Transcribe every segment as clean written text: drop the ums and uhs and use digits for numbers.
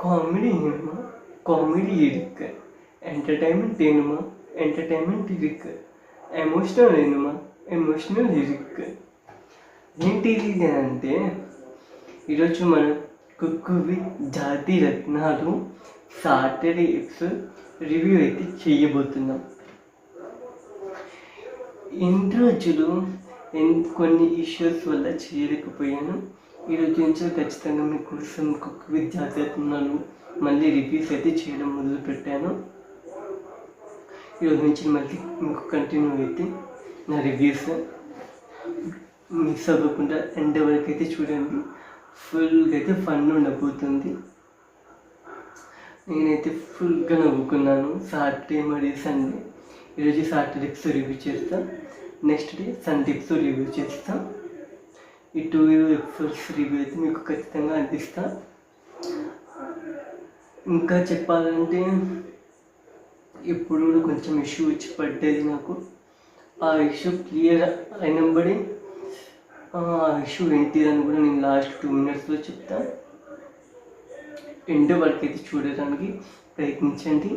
Comedy cinema comedy lyric entertainment cinema entertainment lyric emotional cinema emotional lyric ఏంటిది అంటే ఈరోజు మన కుక్కువి జాతి రత్నాలు సాటర్డే ఎపిసోడ్ రివ్యూ అయితే చేయబోతున్నాం. ఇన్ని రోజులు కొన్ని ఇష్యూస్ వల్ల చేయలేకపోయాను. ఈరోజు నుంచి ఖచ్చితంగా మీకోసం కుక్కువి జాతి రత్నాలు మళ్ళీ రివ్యూస్ అయితే చేయడం మొదలుపెట్టాను. ఈరోజు నుంచి మళ్ళీ మీకు కంటిన్యూ అయితే నా రివ్యూస్ మిస్ అవ్వకుండా ఎండ్ వరకు అయితే చూడండి. ఫుల్గా అయితే ఫన్ ఉండబోతుంది. నేనైతే ఫుల్గా నవ్వుకున్నాను సాటర్డే మరియు సండే. ఈరోజు సాటర్డే ఎపిసోడ్ రివ్యూ చేస్తాను, next day Sunday episode review చేస్తాను. ఈ 2 ఎపిసోడ్స్ రివ్యూ అయితే మీకు ఖచ్చితంగా అందిస్తాను. ఇంకా చెప్పాలంటే ఇప్పుడు కొంచెం ఇష్యూ వచ్చి పడ్డది నాకు. ఆ ఇష్యూ క్లియర్ అయినబడి ఆ ఇష్యూ ఏంటిదని కూడా నేను లాస్ట్ 2 minutesలో చెప్తాను. ఎండ్ వరకు అయితే చూడడానికి ప్రయత్నించండి.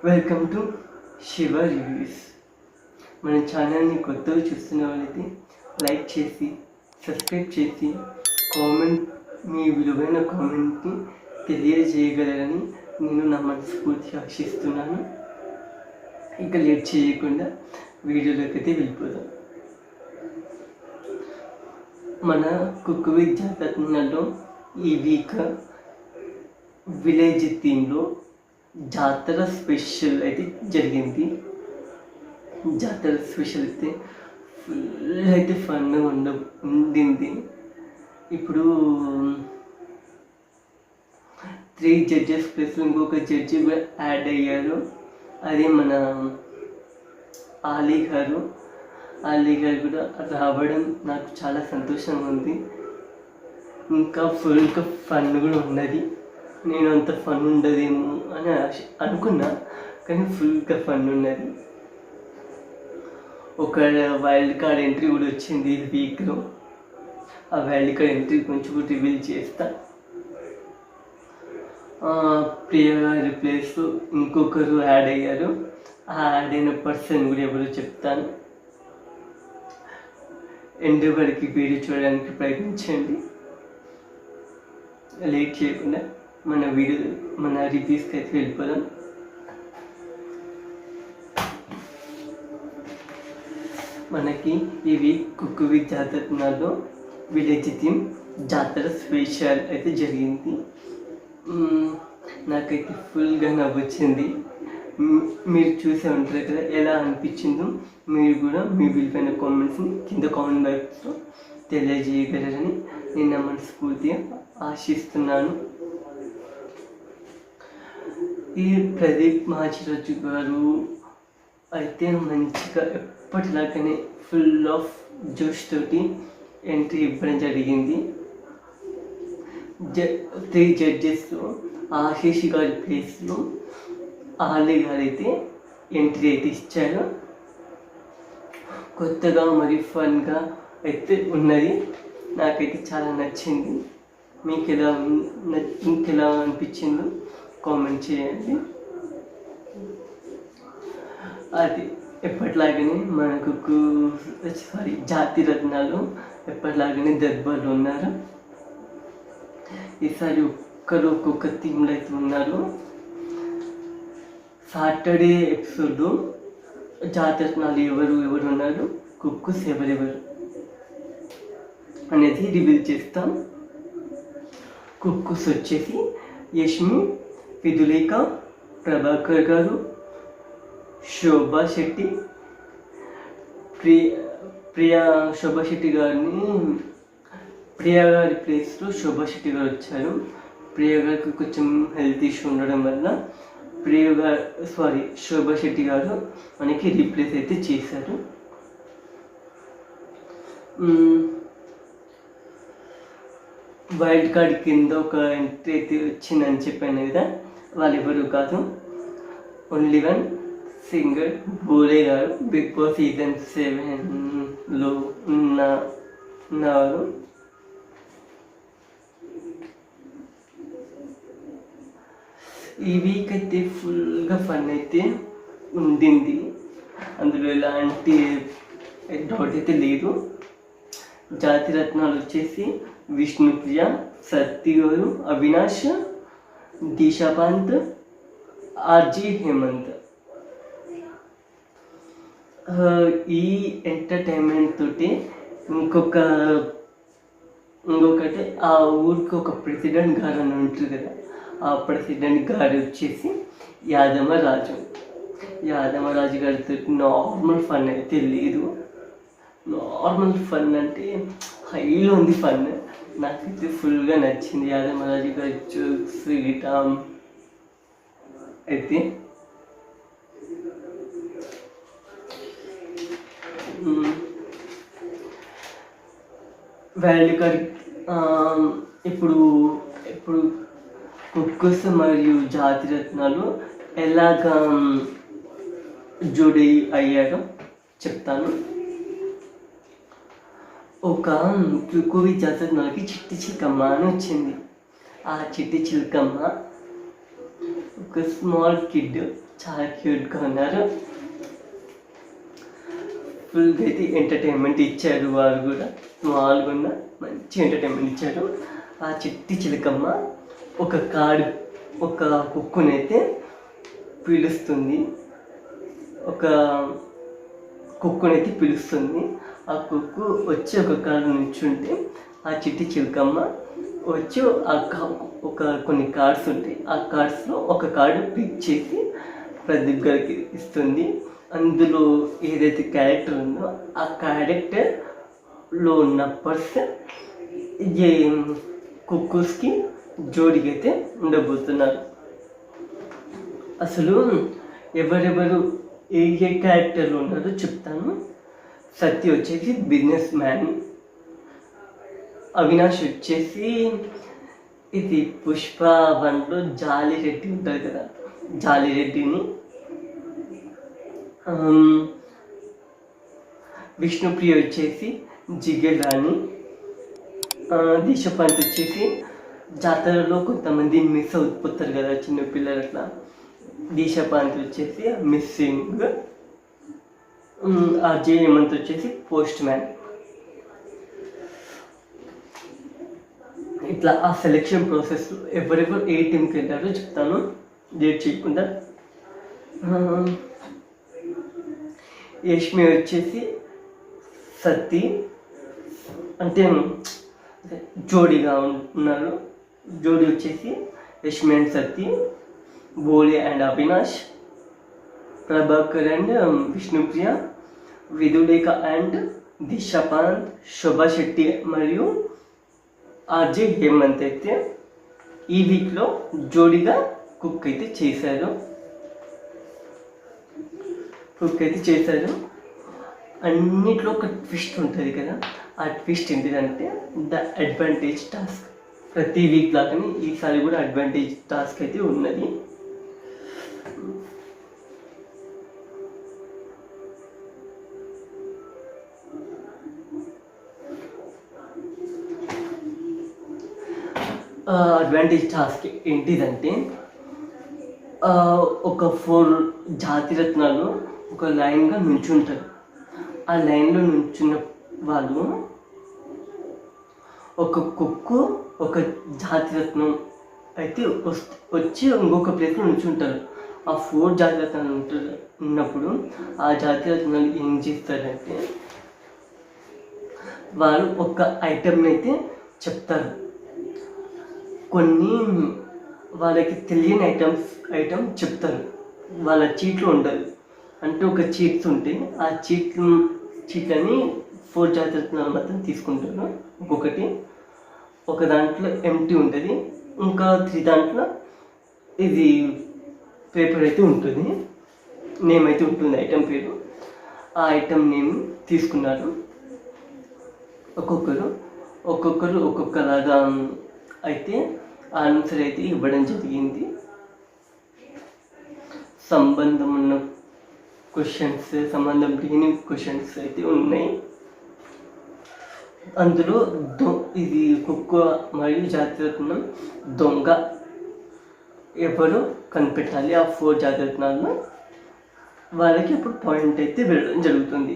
Welcome to Shiva reviews. మన ఛానల్ని కొత్తగా చూస్తున్న వాళ్ళైతే లైక్ చేసి సబ్స్క్రైబ్ చేసి మీ విలువైన కామెంట్ని తెలియజేయగలరని నేను నా మనస్ఫూర్తిగా ఆశిస్తున్నాను. ఇంకా లేట్ చేయకుండా వీడియోలోకి అయితే వెళ్ళిపోదాం. మన కుక్కువి జాతరలో ఈ వీక్ విలేజ్ థీమ్లో జాతర స్పెషల్ అయితే జరిగింది. జాతర స్పెషల్ అయితే ఫుల్ అయితే ఫన్ ఉండింది. ఇప్పుడు 3 జడ్జెస్ ప్లస్ ఇంకొక జడ్జి కూడా యాడ్ అయ్యారు. అదే మన ఆలీ గారు కూడా రావడం నాకు చాలా సంతోషంగా ఉంది. ఇంకా ఫుల్గా ఫన్ కూడా ఉన్నది. నేను అంత ఫన్ ఉండదేమో అని అనుకున్నా, కానీ ఫుల్గా ఫన్ ఉన్నది. ఒక వైల్డ్ కార్డ్ ఎంట్రీ కూడా వచ్చింది ఈ వీక్లో. ఆ వైల్డ్ కార్డ్ ఎంట్రీ కొంచెం కూడా రివీల్ చేస్తా. ప్రియ గారి ప్లేస్ ఇంకొకరు యాడ్ అయ్యారు. ఆ యాడ్ అయిన పర్సన్ కూడా ఎవరో చెప్తాను. ఎండ్ వరకు వీడియో చూడడానికి ప్రయత్నించండి. లేట్ చేయకుండా మన రివ్యూస్కి అయితే వెళ్ళిపోదాం. మనకి ఇవి కుక్కువి జాతరలో విలేజ్ థీమ్ జాతర స్పెషల్ అయితే జరిగింది. నాకైతే ఫుల్గా నవ్వొచ్చింది. మీరు చూసే ఉంటారు కదా, ఎలా అనిపించిందో మీరు కూడా మీ విలువైన కామెంట్స్ని కింద కామెంట్ బాక్స్లో తెలియజేయగలరని నేను నా మనస్ఫూర్తిగా ఆశిస్తున్నాను. ఈ ప్రదీప్ మహారాజు గారు అయితే మంచిగా ఎప్పటిలాగానే ఫుల్ ఆఫ్ జోష్ తోటి ఎంట్రీ ఇవ్వడం జరిగింది. 3 జడ్జెస్లో ఆశీష్ గారి ప్లేస్లో ఆలీ గారు అయితే ఎంట్రీ అయితే ఇచ్చారు. కొత్తగా మరి ఫన్గా అయితే ఉన్నది. నాకైతే చాలా నచ్చింది. మీకు ఇంకెలా అనిపించిందో కామెంట్ చేయండి. అది ఎప్పటిలాగానే మనకు జాతి రత్నాలు ఎప్పటిలాగానే దర్బార్లు ఉన్నారు. ఈసారి ఒక్కొక్క థీమ్లో అయితే ఉన్నారు. సాటర్డే ఎపిసోడ్ జాతి రత్నాలు ఎవరు ఉన్నారు, కుక్కుస్ ఎవరెవరు అనేది రివీల్ చేస్తాం. కుక్కుస్ వచ్చేసి యష్మి, విధులేఖ, ప్రభాకర్ గారు, శోభా శెట్టి, శోభా శెట్టి ప్రియా గారి ప్లేస్లో శోభా శెట్టి గారు వచ్చారు. ప్రియా గారికి కొంచెం హెల్త్ ఇష్యూ ఉండడం వల్ల శోభా శెట్టి గారు మనకి రీప్లేస్ అయితే చేశారు. వైల్డ్ కార్డ్ కింద ఒక ఎంట్రీ అయితే వచ్చిందని చెప్పాను కదా, వాళ్ళు ఎవరు కాదు, ఓన్లీ వన్ సింగర్ బోలే గారు. బిగ్ బాస్ సీజన్ 7లో ఉన్నారు. ఈ వీక్ అయితే ఫుల్గా ఫన్ అయితే ఉండింది. అందులో ఎలాంటి డౌట్ అయితే లేదు. జాతిరత్నాలు వచ్చేసి విష్ణుప్రియ, సత్తి గారు, అవినాష్, దిశా పంత్, ఆర్జీ హేమంత్. ఈ ఎంటర్టైన్మెంట్ తోటి ఇంకొకటి ఆ ఊరికి ఒక ప్రెసిడెంట్ గారు అని ఉంటారు కదా, ఆ ప్రెసిడెంట్ గారు వచ్చేసి యాదమరాజు గారితో నార్మల్ ఫన్ అయితే లేదు. నార్మల్ ఫన్ అంటే హైలో ఉంది ఫన్. నాకైతే ఫుల్గా నచ్చింది యాదమరాజు గారి జోక్స్ శ్రీరామ్ అయితే. వరల్డ్ కప్ ఇప్పుడు కుక్కస్ మరియు జాతిరత్నాలు ఎలాగా జోడీ అయ్యారో చెప్తాను. ఒక కుక్కవి జాతిరత్నాలకి చిట్టి చిలకమ్మ అని వచ్చింది. ఆ చిట్టి చిలకమ్మ ఒక స్మాల్ కిడ్, చాలా క్యూట్గా ఉన్నారు. ఫుల్గా అయితే ఎంటర్టైన్మెంట్ ఇచ్చారు. వారు కూడా స్మాల్గా ఉన్న మంచి ఎంటర్టైన్మెంట్ ఇచ్చారు. ఆ చిట్టి చిలకమ్మ ఒక కుక్కునైతే పిలుస్తుంది. ఆ కుక్కు వచ్చి ఒక కాడు నుంచుంటే ఆ చిట్టి చిలకమ్మ వచ్చి కొన్ని కార్డ్స్ ఉంటాయి. ఆ కార్డ్స్లో ఒక కార్డు పిక్ చేసి ప్రదీప్ గారికి ఇస్తుంది. అందులో ఏదైతే క్యారెక్టర్ ఉందో ఆ క్యారెక్టర్లో ఉన్న పర్సన్ కుక్కూస్కి జోడిగా అయితే ఉండబోతున్నారు. అసలు ఎవరెవరు ఏ క్యారెక్టర్లో ఉన్నారో చెప్తాను. సత్య వచ్చేసి బిజినెస్ మ్యాన్, అవినాష్ వచ్చేసి ఇది పుష్ప 1లో జాలిరెడ్డి ఉంటారు కదా, జాలిరెడ్డిని. విష్ణుప్రియ వచ్చేసి జిగేరాణి, దిశా పంత్ వచ్చేసి జాతరలో కొంతమంది మిస్ అవుతారు కదా చిన్నపిల్లలు, అట్లా దిశా పంత్ వచ్చేసి మిస్సింగ్, ఆర్జే హేమంత్ వచ్చేసి పోస్ట్ మ్యాన్. ఇట్లా ఆ సెలెక్షన్ ప్రాసెస్ ఎవరెవరు ఏ టీంకి వెళ్ళారో చెప్తాను డేట్ చేయకుండా. యష్మి వచ్చేసి సత్తి అంటే జోడీగా ఉన్నారు. జోడీ వచ్చేసి Yashmi and Satti, Bole and Avinash, Prabhakar and Vishnupriya, Vidhulekha and Disha Pant, Shobha Shetty మరియు ఆర్జే హేమంత్ అయితే ఈ వీక్లో జోడీగా కుక్ అయితే చేశారు. అన్నిట్లో ఒక ట్విస్ట్ ఉంటుంది కదా, ఆ ట్విస్ట్ ఏంటిదంటే ద అడ్వాంటేజ్ టాస్క్. ప్రతి వీక్ లాగానే ఈసారి కూడా అడ్వాంటేజ్ టాస్క్ అయితే ఉన్నది. అడ్వాంటేజ్ టాస్క్ ఏంటిదంటే ఒక 4 జాతిరత్నాలు ఒక లైన్గా నుంచుంటారు. ఆ లైన్లో నుంచున్న వాళ్ళు ఒక కుక్కు ఒక జాతిరత్నం అయితే వచ్చి ఇంకొక ప్లేస్లో నుంచుంటారు. ఆ 4 జాతిరత్నాలు ఉన్నప్పుడు ఆ జాతిరత్నాలు ఏం చేస్తారంటే వాళ్ళు ఒక ఐటెంని అయితే చెప్తారు. కొన్ని వాళ్ళకి తెలియని ఐటమ్ చెప్తారు. వాళ్ళ చీట్లో ఉండదు. అంటే ఒక చీట్స్ ఉంటాయి. ఆ చీట్లని 4 జాతిరత్నాలు మాత్రం తీసుకుంటారు. ఒక దాంట్లో ఎంటీ ఉంటుంది, ఇంకా 3 దాంట్లో ఇది పేపర్ అయితే ఉంటుంది, నేమ్ అయితే ఉంటుంది, ఐటమ్ పేరు. ఆ ఐటమ్ నేమ్ తీసుకున్నారు. ఒక్కొక్కరు ఒక్కొక్కలాగా అయితే ఆన్సర్ అయితే ఇవ్వడం జరిగింది. సంబంధం ఉన్న క్వశ్చన్స్, సంబంధం లేని క్వశ్చన్స్ అయితే ఉన్నాయి. అందులో ఇది కుక్క మరియు జాతిరత్నం దొంగ ఎవరు కనిపెట్టాలి ఆ 4 జాతిరత్నాలను, వాళ్ళకి అప్పుడు పాయింట్ అయితే వెళ్ళడం జరుగుతుంది.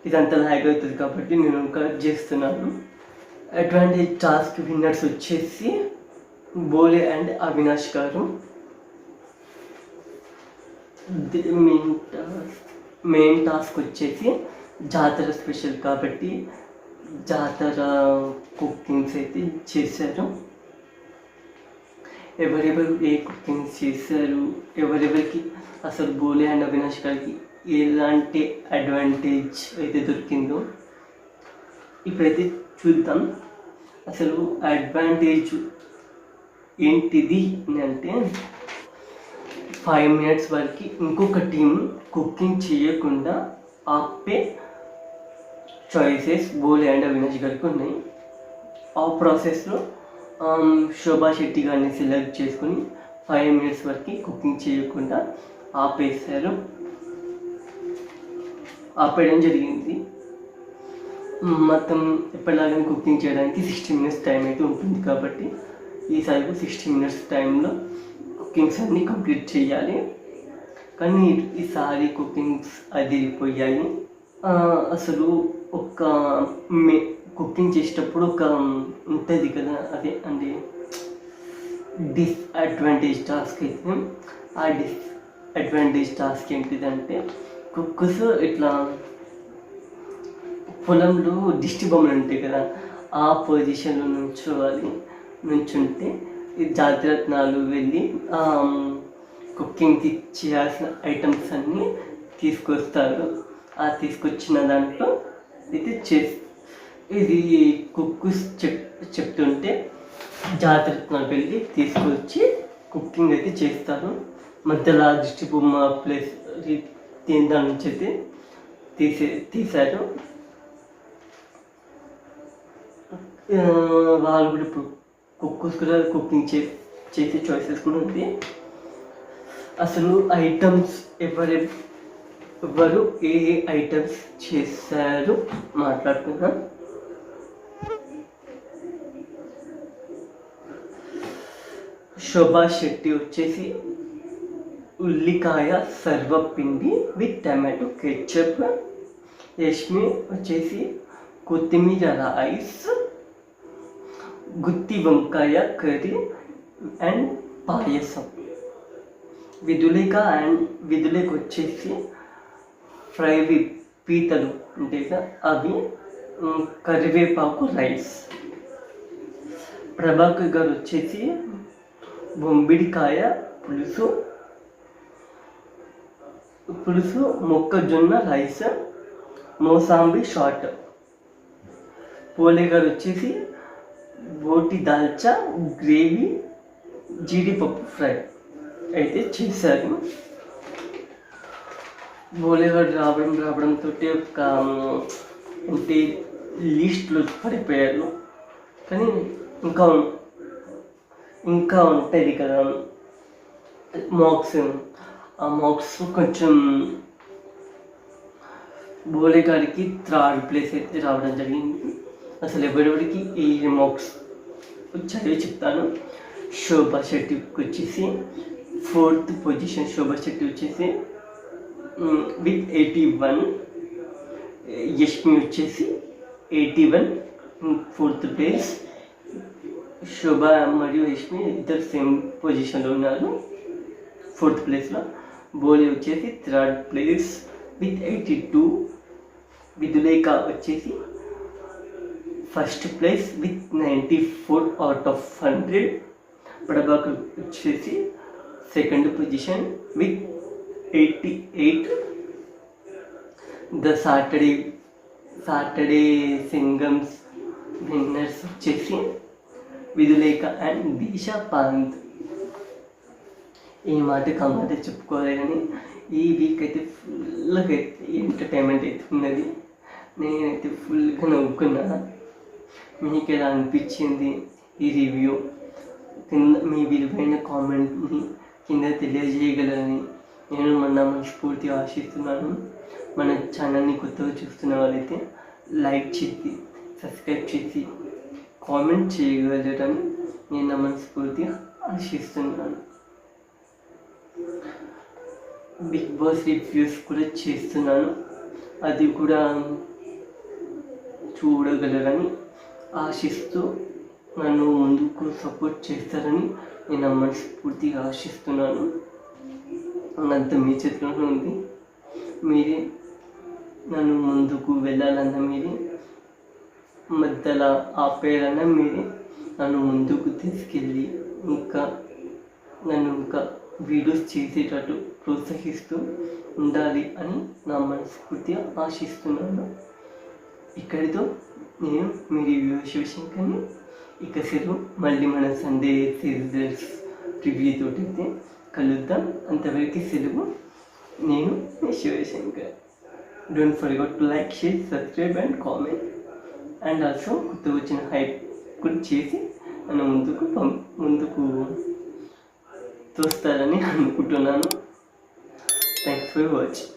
ఇదంతా లాగ్ అవుతుంది కాబట్టి నేను కరెక్ట్ చేస్తున్నాను. అడ్వాంటేజ్ టాస్క్ విన్నర్స్ వచ్చేసి బోలే అండ్ అవినాష్ గారు. మెయిన్ టాస్క్ వచ్చేసి జాతర స్పెషల్ కాబట్టి జాతర కుకింగ్స్ అయితే చేశారు. ఎవరెవరు ఏ కుకింగ్స్ చేశారు, ఎవరెవరికి అసలు బోలే అండ్ అవినాష్ గారికి ఎలాంటి అడ్వాంటేజ్ అయితే దొరికిందో ఇప్పుడైతే చూద్దాం. అసలు అడ్వాంటేజ్ ఏంటిది అంటే 5 minutes వరకు ఇంకొక టీం కుకింగ్ చేయకుండా ఆపే చాయిసెస్ బోలే అండ్ అవినాష్ గారికి ఉన్నాయి. ఆ ప్రాసెస్లో శోభా శెట్టి గారిని సెలెక్ట్ చేసుకుని 5 minutes వరకు కుకింగ్ చేయకుండా ఆపేయడం జరిగింది. మొత్తం ఎప్పటిలాగానే కుకింగ్ చేయడానికి 60 minutes టైం అయితే ఉంటుంది కాబట్టి ఈసారి 60 minutes టైంలో కుకింగ్స్ అన్నీ కంప్లీట్ చేయాలి. కానీ ఈసారి కుకింగ్స్ అదిరిపోయాయి. అసలు ఒక కుకింగ్ చేసేటప్పుడు ఒక ఉంటుంది కదా, అదే అంటే డిస్అడ్వాంటేజ్ టాస్క్ అయితే. ఆ డిస్అడ్వాంటేజ్ టాస్క్ ఏంటిదంటే కుక్కర్స్ ఇట్లా పొలంలో దిష్టి బొమ్మలు ఉంటాయి కదా, ఆ పొజిషన్లో నుంచుంటే ఈ జాతిరత్నాలు వెళ్ళి కుకింగ్కి చేయాల్సిన ఐటమ్స్ అన్నీ తీసుకొస్తారు. ఆ తీసుకొచ్చిన దాంట్లో అయితే ఇది కుక్కర్స్ చెప్తుంటే జాతిరత్నాలు వెళ్ళి తీసుకొచ్చి కుకింగ్ అయితే చేస్తారు. మధ్యలో దిష్టి బొమ్మ ప్లేస్ దాని నుంచి అయితే తీశారు. వాళ్ళు కూడా ఇప్పుడు కుక్కర్స్ కూడా కుకింగ్ చేసే చాయిసెస్ కూడా ఉంది. అసలు ఐటమ్స్ ఎవరు ఏ ఐటమ్స్ చేశారు మాట్లాడుకుందాం. శోభా శెట్టి వచ్చేసి ఉల్లికాయ సర్వపిండి విత్ టమాటో కెచప్. యష్మి వచ్చేసి కొత్తిమీర రైస్, గుత్తి వంకాయ కర్రీ అండ్ పాయసం. విదులేక వచ్చేసి ఫ్రై పీతలు ఉంటాయి కదా అవి, కరివేపాకు రైస్. ప్రభాకర్ గారు వచ్చేసి బొంబిడికాయ పులుసు మొక్కజొన్న రైస్, మోసాంబి షార్ట్. పోలే గారు వచ్చేసి బోటి దాల్చా గ్రేవీ జీడిపప్పు ఫ్రై అయితే చేశారు. బోలే గారు రావడంతో ఒక అంటే లిస్ట్లో పడిపోయారు. కానీ ఇంకా ఉంటుంది కదా ఆ మార్క్స్ కొంచెం బోలే గారికి 3rd place అయితే రావడం జరిగింది. అసలు ఎవరెవరికి ఈ మార్క్స్ వచ్చాయో చెప్తాను. శోభా శెట్టికి వచ్చేసి 4th పొజిషన్. శోభా శెట్టి వచ్చేసి విత్ 81. యష్మి వచ్చేసి 81 4th place. శోభా మరియు యష్మి ఇద్దరు సేమ్ పొజిషన్లో ఉన్నారు 4th ప్లేస్లో. బోలే వచ్చేసి 3rd place విత్ 82. విదులేక వచ్చేసి 1st place with 94 out of 100. Prabhakar వచ్చేసి 2nd position with 88. The Saturday Singams winners వచ్చేసి విదులేక అండ్ దీశా పాంత్. ఈ మాట కామాట చెప్పుకోవాలి కానీ ఈ వీక్ అయితే ఫుల్గా ఎంటర్టైన్మెంట్ అయితే ఉన్నది. నేనైతే ఫుల్గా నవ్వుకున్నా. మీకు ఎలా అనిపించింది ఈ రివ్యూ? మీ విలువైన కామెంట్ని కింద తెలియజేయగలరని నేను మనస్ఫూర్తిగా ఆశిస్తున్నాను. మన ఛానల్ని కొత్తగా చూస్తున్న వాళ్ళైతే లైక్ చేసి సబ్స్క్రైబ్ చేసి కామెంట్ చేయగలరని నేను మనస్ఫూర్తిగా ఆశిస్తున్నాను. బిగ్ బాస్ రివ్యూస్ కూడా చేస్తున్నాను, అది కూడా చూడగలరని ఆశిస్తూ నన్ను ముందుకు సపోర్ట్ చేస్తారని నేను మనస్ఫూర్తిగా ఆశిస్తున్నాను. అంత మీ చేతిలో ఉంది. మీరే నన్ను ముందుకు వెళ్ళాలన్నా మీరే, మధ్యలో ఆపేయాలన్నా మీరే నన్ను ముందుకు తీసుకెళ్ళి ఇంకా వీడియోస్ చేసేటట్టు ప్రోత్సహిస్తూ ఉండాలి అని నా మనస్ఫూర్తిగా ఆశిస్తున్నాను. ఇక్కడితో నేను మీ రివ్యూ శివశంకర్ని. ఇక సెలవు. మళ్ళీ మన సండే సీజర్స్ రివ్యూ తోటి అయితే కలుద్దాం. అంతవరకు సెలవు. నేను మీ Shivashankar. Don't forget to like, share, subscribe and comment. And also కొత్త వచ్చిన హైప్ కూడా చేసి నన్ను ముందుకు తోస్తారని అనుకుంటున్నాను. Thanks for watching.